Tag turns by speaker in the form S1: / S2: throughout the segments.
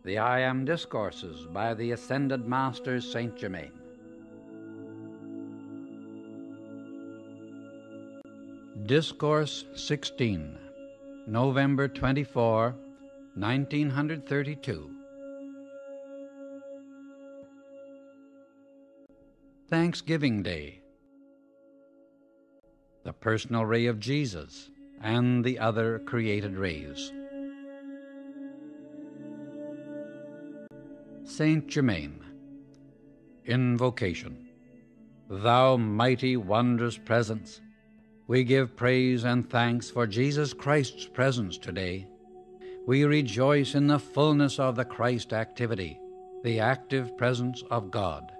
S1: The I Am Discourses by the Ascended Master Saint Germain. Discourse 16, November 24, 1932. Thanksgiving Day. The personal ray of Jesus and the other created rays. Saint Germain. Invocation. Thou mighty, wondrous presence, we give praise and thanks for Jesus Christ's presence today. We rejoice in the fullness of the Christ activity, the active presence of God.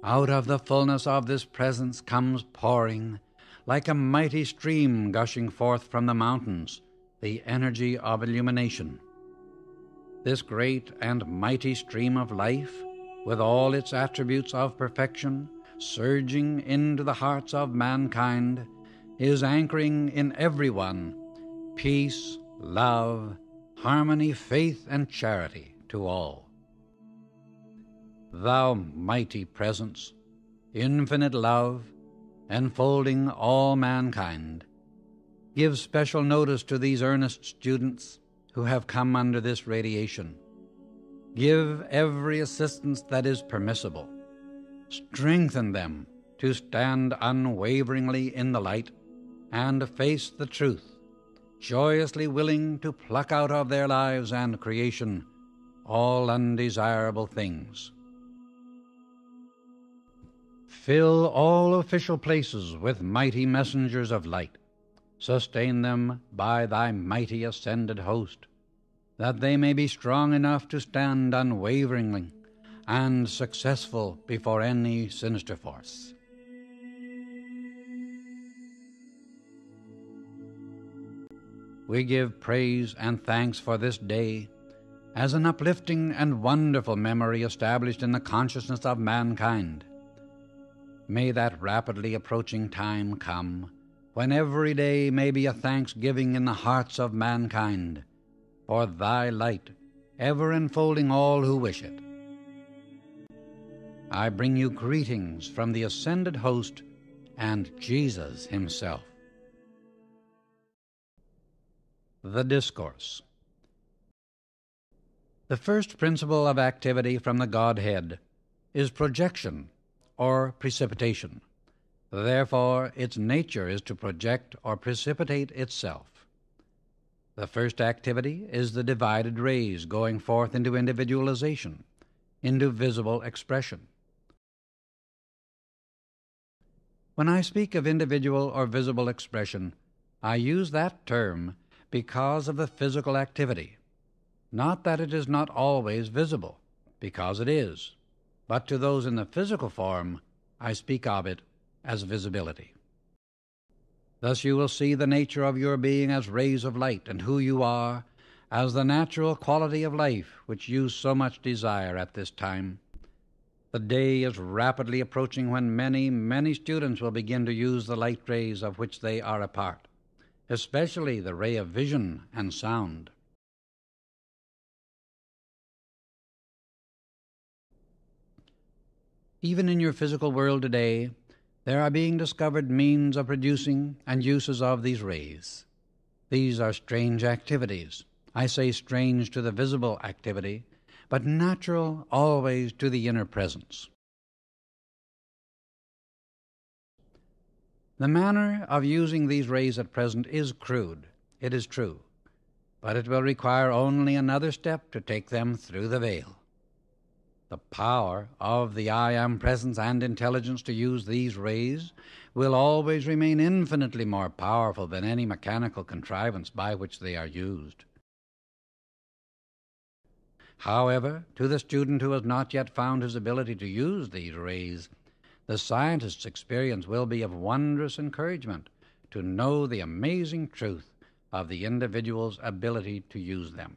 S1: Out of the fullness of this presence comes pouring, like a mighty stream gushing forth from the mountains, the energy of illumination. This great and mighty stream of life, with all its attributes of perfection, surging into the hearts of mankind, is anchoring in everyone peace, love, harmony, faith, and charity to all. Thou mighty presence, infinite love, enfolding all mankind, give special notice to these earnest students who have come under this radiation. Give every assistance that is permissible. Strengthen them to stand unwaveringly in the light and face the truth, joyously willing to pluck out of their lives and creation all undesirable things. Fill all official places with mighty messengers of light. Sustain them by thy mighty ascended host, that they may be strong enough to stand unwaveringly and successful before any sinister force. We give praise and thanks for this day as an uplifting and wonderful memory established in the consciousness of mankind. May that rapidly approaching time come when every day may be a thanksgiving in the hearts of mankind for thy light, ever enfolding all who wish it. I bring you greetings from the ascended host and Jesus himself. The Discourse. The first principle of activity from the Godhead is projection or precipitation. Therefore, its nature is to project or precipitate itself. The first activity is the divided rays going forth into individualization, into visible expression. When I speak of individual or visible expression, I use that term because of the physical activity. Not that it is not always visible, because it is, but to those in the physical form, I speak of it as visibility. Thus you will see the nature of your being as rays of light, and who you are as the natural quality of life which you so much desire at this time. The day is rapidly approaching when many, many students will begin to use the light rays of which they are a part, especially the ray of vision and sound. Even in your physical world today, there are being discovered means of producing and uses of these rays. These are strange activities. I say strange to the visible activity, but natural always to the inner presence. The manner of using these rays at present is crude, it is true, but it will require only another step to take them through the veil. The power of the I Am presence and intelligence to use these rays will always remain infinitely more powerful than any mechanical contrivance by which they are used. However, to the student who has not yet found his ability to use these rays, the scientist's experience will be of wondrous encouragement to know the amazing truth of the individual's ability to use them.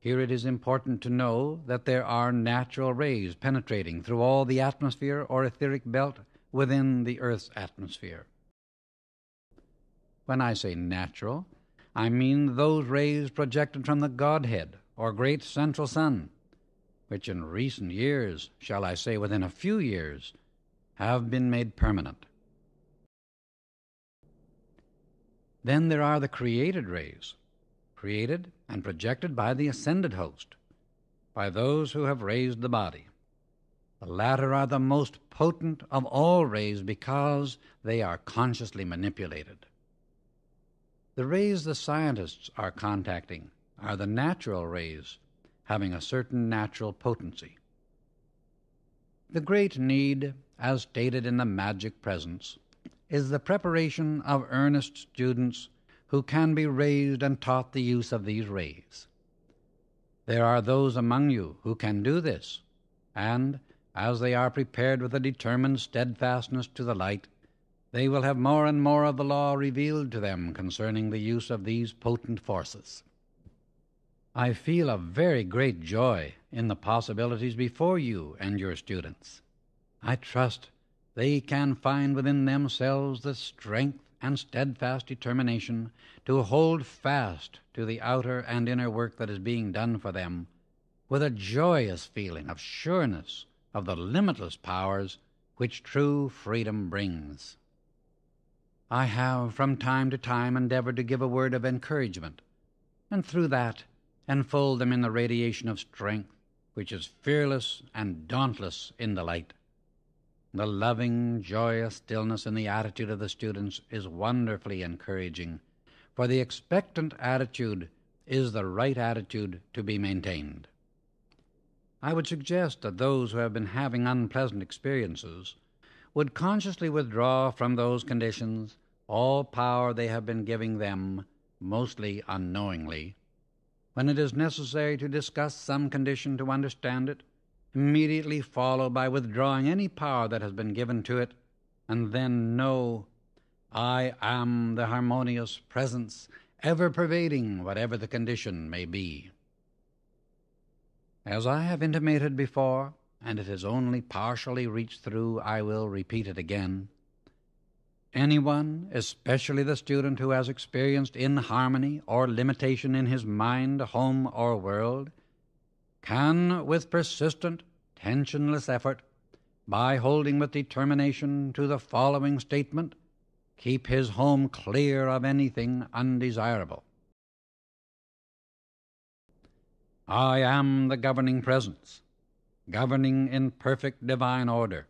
S1: Here it is important to know that there are natural rays penetrating through all the atmosphere or etheric belt within the Earth's atmosphere. When I say natural, I mean those rays projected from the Godhead, or great central sun, which in recent years, shall I say within a few years, have been made permanent. Then there are the created rays, created and projected by the ascended host, by those who have raised the body. The latter are the most potent of all rays because they are consciously manipulated. The rays the scientists are contacting are the natural rays, having a certain natural potency. The great need, as stated in the Magic Presence, is the preparation of earnest students who can be raised and taught the use of these rays. There are those among you who can do this, and as they are prepared with a determined steadfastness to the light, they will have more and more of the law revealed to them concerning the use of these potent forces. I feel a very great joy in the possibilities before you and your students. I trust they can find within themselves the strength and steadfast determination to hold fast to the outer and inner work that is being done for them, with a joyous feeling of sureness of the limitless powers which true freedom brings. I have from time to time endeavored to give a word of encouragement, and through that enfold them in the radiation of strength which is fearless and dauntless in the light. The loving, joyous stillness in the attitude of the students is wonderfully encouraging, for the expectant attitude is the right attitude to be maintained. I would suggest that those who have been having unpleasant experiences would consciously withdraw from those conditions all power they have been giving them, mostly unknowingly. When it is necessary to discuss some condition to understand it, immediately follow by withdrawing any power that has been given to it, and then know, I am the harmonious presence, ever pervading whatever the condition may be. As I have intimated before, and it has only partially reached through, I will repeat it again. Anyone, especially the student who has experienced inharmony or limitation in his mind, home, or world, can, with persistent, tensionless effort, by holding with determination to the following statement, keep his home clear of anything undesirable. I am the governing presence, governing in perfect divine order,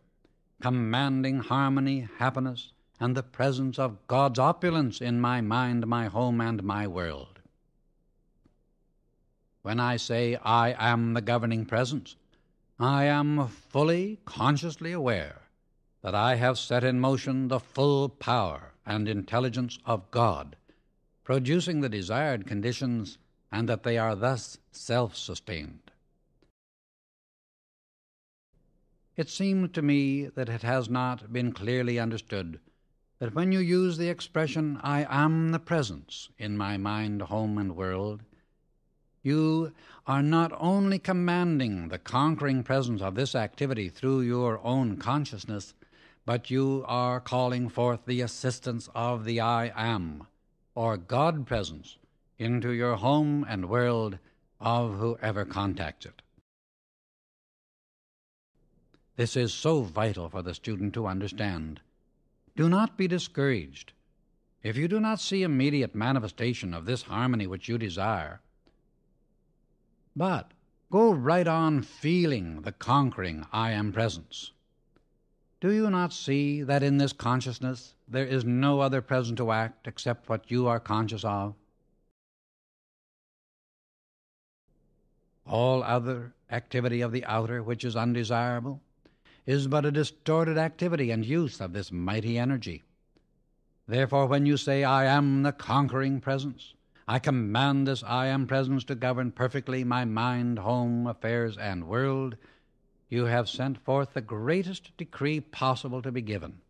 S1: commanding harmony, happiness, and the presence of God's opulence in my mind, my home, and my world. When I say I am the governing presence, I am fully, consciously aware that I have set in motion the full power and intelligence of God, producing the desired conditions, and that they are thus self-sustained. It seems to me that it has not been clearly understood that when you use the expression, I am the presence in my mind, home, and world, you are not only commanding the conquering presence of this activity through your own consciousness, but you are calling forth the assistance of the I am, or God presence, into your home and world of whoever contacts it. This is so vital for the student to understand. Do not be discouraged. If you do not see immediate manifestation of this harmony which you desire, but go right on feeling the conquering I am presence. Do you not see that in this consciousness there is no other presence to act except what you are conscious of? All other activity of the outer which is undesirable is but a distorted activity and use of this mighty energy. Therefore, when you say, I am the conquering presence, I command this I am presence to govern perfectly my mind, home, affairs, and world, you have sent forth the greatest decree possible to be given.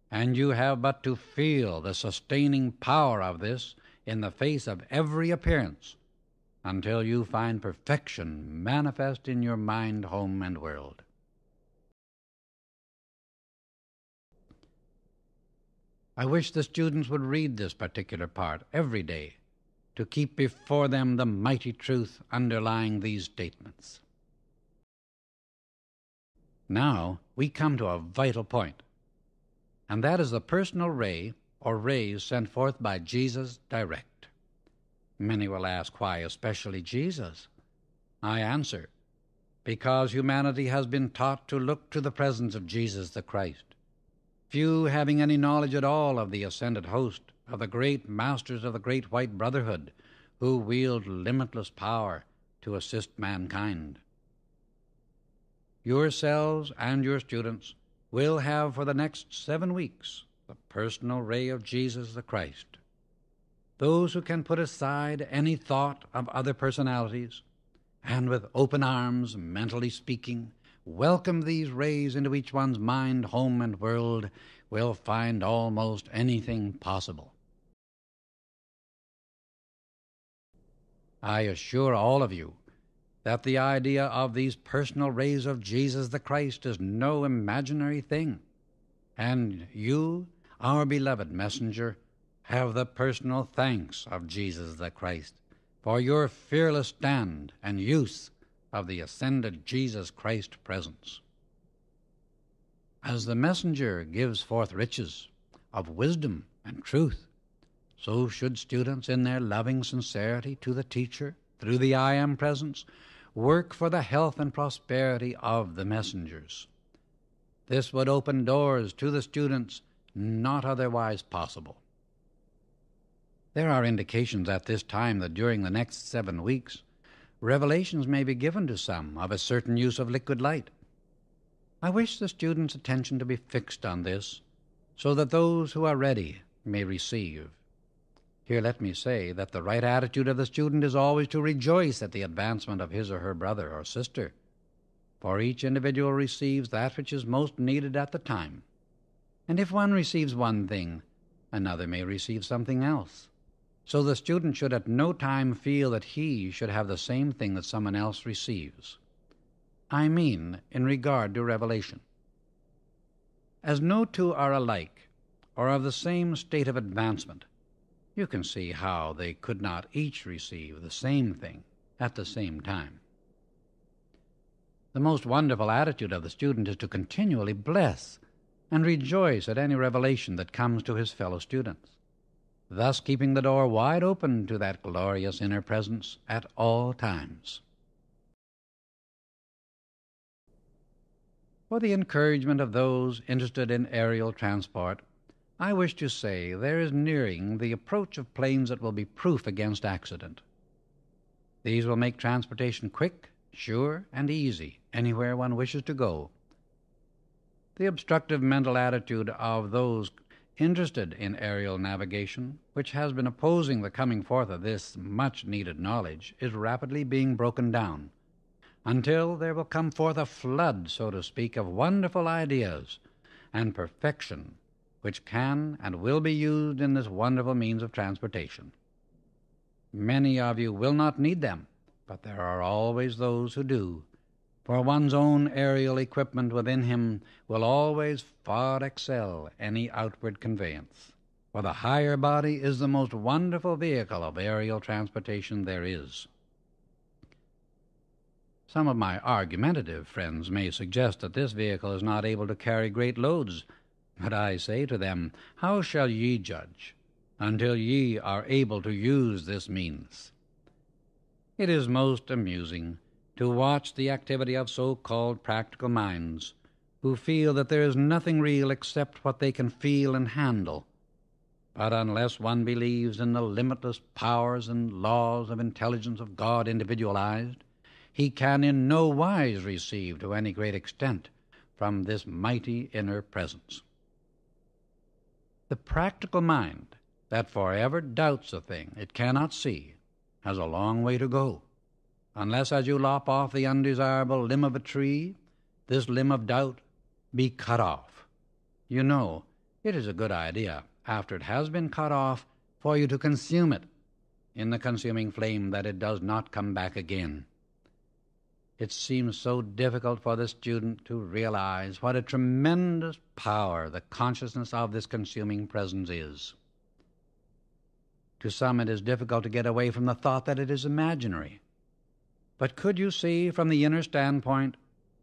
S1: And you have but to feel the sustaining power of this in the face of every appearance until you find perfection manifest in your mind, home, and world. I wish the students would read this particular part every day to keep before them the mighty truth underlying these statements. Now we come to a vital point, and that is the personal ray or rays sent forth by Jesus direct. Many will ask, why especially Jesus? I answer, because humanity has been taught to look to the presence of Jesus the Christ, few having any knowledge at all of the ascended host, of the great masters of the great white brotherhood, who wield limitless power to assist mankind. Yourselves and your students will have for the next 7 weeks the personal ray of Jesus the Christ. Those who can put aside any thought of other personalities, and with open arms, mentally speaking, welcome these rays into each one's mind, home, and world, will find almost anything possible. I assure all of you that the idea of these personal rays of Jesus the Christ is no imaginary thing, and you, our beloved messenger, have the personal thanks of Jesus the Christ for your fearless stand and use of the ascended Jesus Christ presence. As the messenger gives forth riches of wisdom and truth, so should students in their loving sincerity to the teacher through the I Am presence work for the health and prosperity of the messengers. This would open doors to the students not otherwise possible. There are indications at this time that during the next 7 weeks, revelations may be given to some of a certain use of liquid light. I wish the students' attention to be fixed on this, so that those who are ready may receive. Here let me say that the right attitude of the student is always to rejoice at the advancement of his or her brother or sister, for each individual receives that which is most needed at the time. And if one receives one thing, another may receive something else. So the student should at no time feel that he should have the same thing that someone else receives. I mean in regard to revelation. As no two are alike or of the same state of advancement, you can see how they could not each receive the same thing at the same time. The most wonderful attitude of the student is to continually bless and rejoice at any revelation that comes to his fellow students, thus keeping the door wide open to that glorious inner presence at all times. For the encouragement of those interested in aerial transport, I wish to say there is nearing the approach of planes that will be proof against accident. These will make transportation quick, sure, and easy anywhere one wishes to go. The obstructive mental attitude of those interested in aerial navigation, which has been opposing the coming forth of this much-needed knowledge, is rapidly being broken down, until there will come forth a flood, so to speak, of wonderful ideas and perfection, which can and will be used in this wonderful means of transportation. Many of you will not need them, but there are always those who do, for one's own aerial equipment within him will always far excel any outward conveyance, for the higher body is the most wonderful vehicle of aerial transportation there is. Some of my argumentative friends may suggest that this vehicle is not able to carry great loads, but I say to them, how shall ye judge until ye are able to use this means? It is most amusing to watch the activity of so-called practical minds who feel that there is nothing real except what they can feel and handle. But unless one believes in the limitless powers and laws of intelligence of God individualized, he can in no wise receive to any great extent from this mighty inner presence. The practical mind that forever doubts a thing it cannot see has a long way to go, unless as you lop off the undesirable limb of a tree, this limb of doubt be cut off. You know, it is a good idea, after it has been cut off, for you to consume it in the consuming flame, that it does not come back again. It seems so difficult for the student to realize what a tremendous power the consciousness of this consuming presence is. To some it is difficult to get away from the thought that it is imaginary. But could you see from the inner standpoint,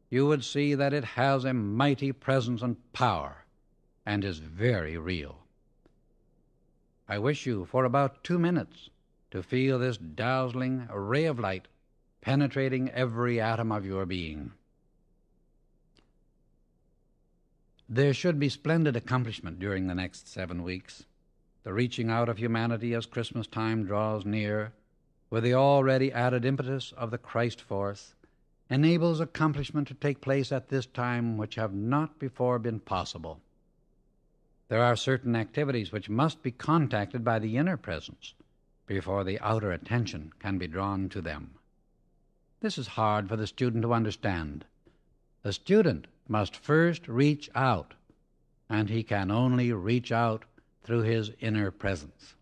S1: you would see that it has a mighty presence and power, and is very real. I wish you for about 2 minutes to feel this dazzling ray of light penetrating every atom of your being. There should be splendid accomplishment during the next 7 weeks. The reaching out of humanity as Christmas time draws near, with the already added impetus of the Christ force, enables accomplishment to take place at this time which have not before been possible. There are certain activities which must be contacted by the inner presence before the outer attention can be drawn to them. This is hard for the student to understand. The student must first reach out, and he can only reach out through his inner presence.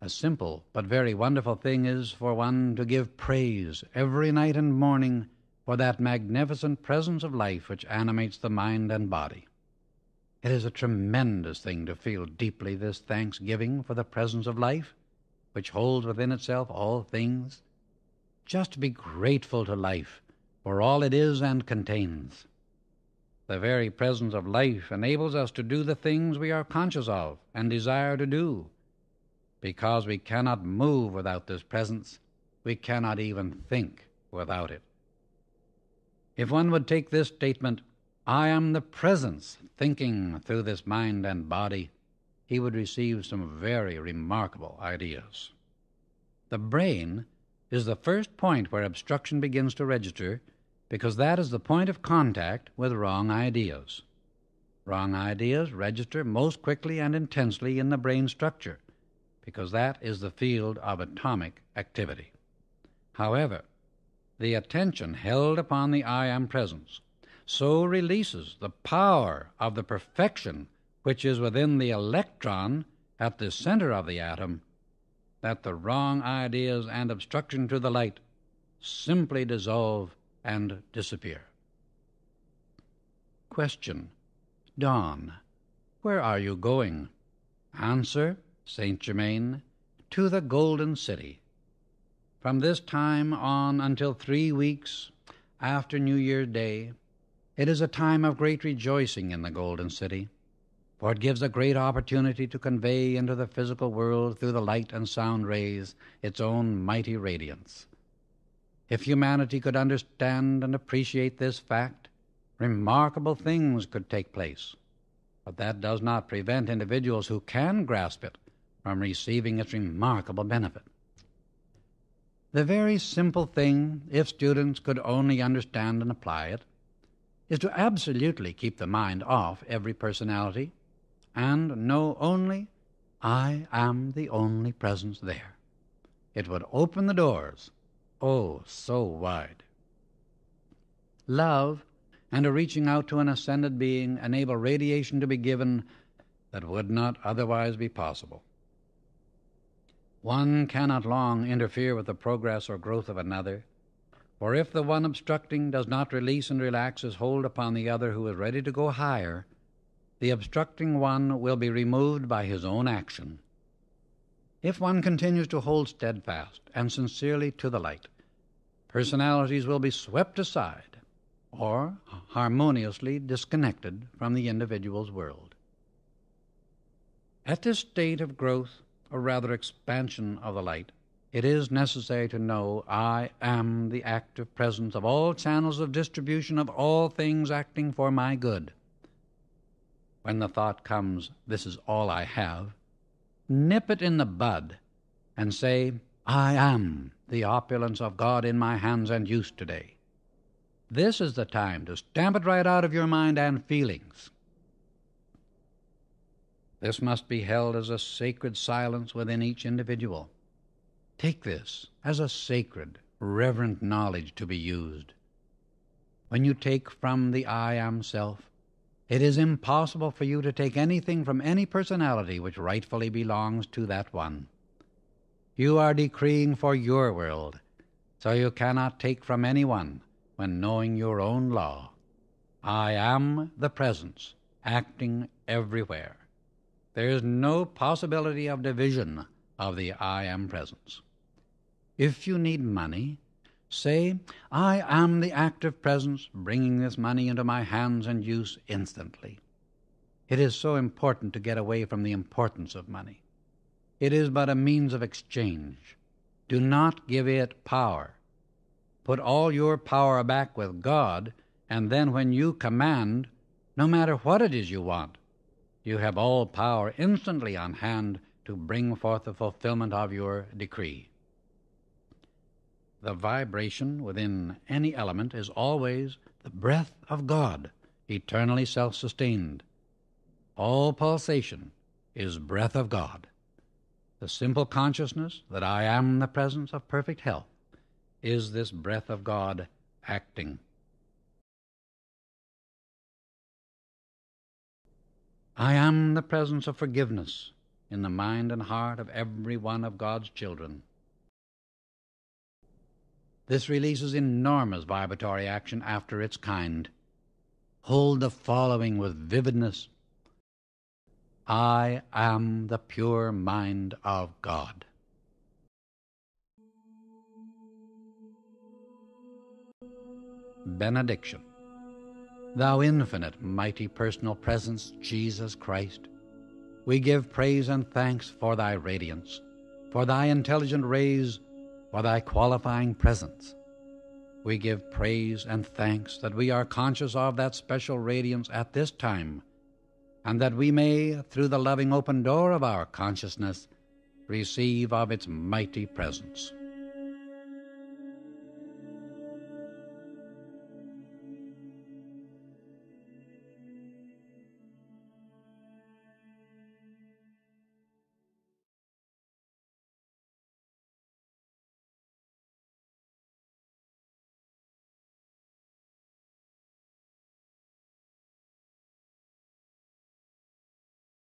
S1: A simple but very wonderful thing is for one to give praise every night and morning for that magnificent presence of life which animates the mind and body. It is a tremendous thing to feel deeply this thanksgiving for the presence of life, which holds within itself all things. Just to be grateful to life for all it is and contains. The very presence of life enables us to do the things we are conscious of and desire to do. Because we cannot move without this presence, we cannot even think without it. If one would take this statement, "I am the presence thinking through this mind and body," he would receive some very remarkable ideas. The brain is the first point where obstruction begins to register, because that is the point of contact with wrong ideas. Wrong ideas register most quickly and intensely in the brain structure, because that is the field of atomic activity. However, the attention held upon the I am presence so releases the power of the perfection which is within the electron at the center of the atom, that the wrong ideas and obstruction to the light simply dissolve and disappear. Question. Dawn. Where are you going? Answer. Saint Germain. To the Golden City. From this time on until 3 weeks after New Year's Day, it is a time of great rejoicing in the Golden City, for it gives a great opportunity to convey into the physical world through the light and sound rays its own mighty radiance. If humanity could understand and appreciate this fact, remarkable things could take place. But that does not prevent individuals who can grasp it from receiving its remarkable benefit. The very simple thing, if students could only understand and apply it, is to absolutely keep the mind off every personality and know only, I am the only presence there. It would open the doors, oh, so wide. Love and a reaching out to an ascended being enable radiation to be given that would not otherwise be possible. One cannot long interfere with the progress or growth of another, for if the one obstructing does not release and relax his hold upon the other who is ready to go higher, the obstructing one will be removed by his own action. If one continues to hold steadfast and sincerely to the light, personalities will be swept aside or harmoniously disconnected from the individual's world. At this state of growth, or rather expansion of the light, it is necessary to know I am the active presence of all channels of distribution of all things acting for my good. When the thought comes, this is all I have, nip it in the bud and say, I am the opulence of God in my hands and use today. This is the time to stamp it right out of your mind and feelings. This must be held as a sacred silence within each individual. Take this as a sacred, reverent knowledge to be used. When you take from the I am self, it is impossible for you to take anything from any personality which rightfully belongs to that one. You are decreeing for your world, so you cannot take from anyone when knowing your own law. I am the presence, acting everywhere. There is no possibility of division of the I am presence. If you need money, say, I am the active presence, bringing this money into my hands and use instantly. It is so important to get away from the importance of money. It is but a means of exchange. Do not give it power. Put all your power back with God, and then when you command, no matter what it is you want, you have all power instantly on hand to bring forth the fulfillment of your decree. The vibration within any element is always the breath of God, eternally self-sustained. All pulsation is breath of God. The simple consciousness that I am the presence of perfect health is this breath of God acting. I am the presence of forgiveness in the mind and heart of every one of God's children. This releases enormous vibratory action after its kind. Hold the following with vividness. I am the pure mind of God. Benediction. Thou infinite, mighty personal presence, Jesus Christ, we give praise and thanks for thy radiance, for thy intelligent rays, for thy qualifying presence. We give praise and thanks that we are conscious of that special radiance at this time, and that we may, through the loving open door of our consciousness, receive of its mighty presence.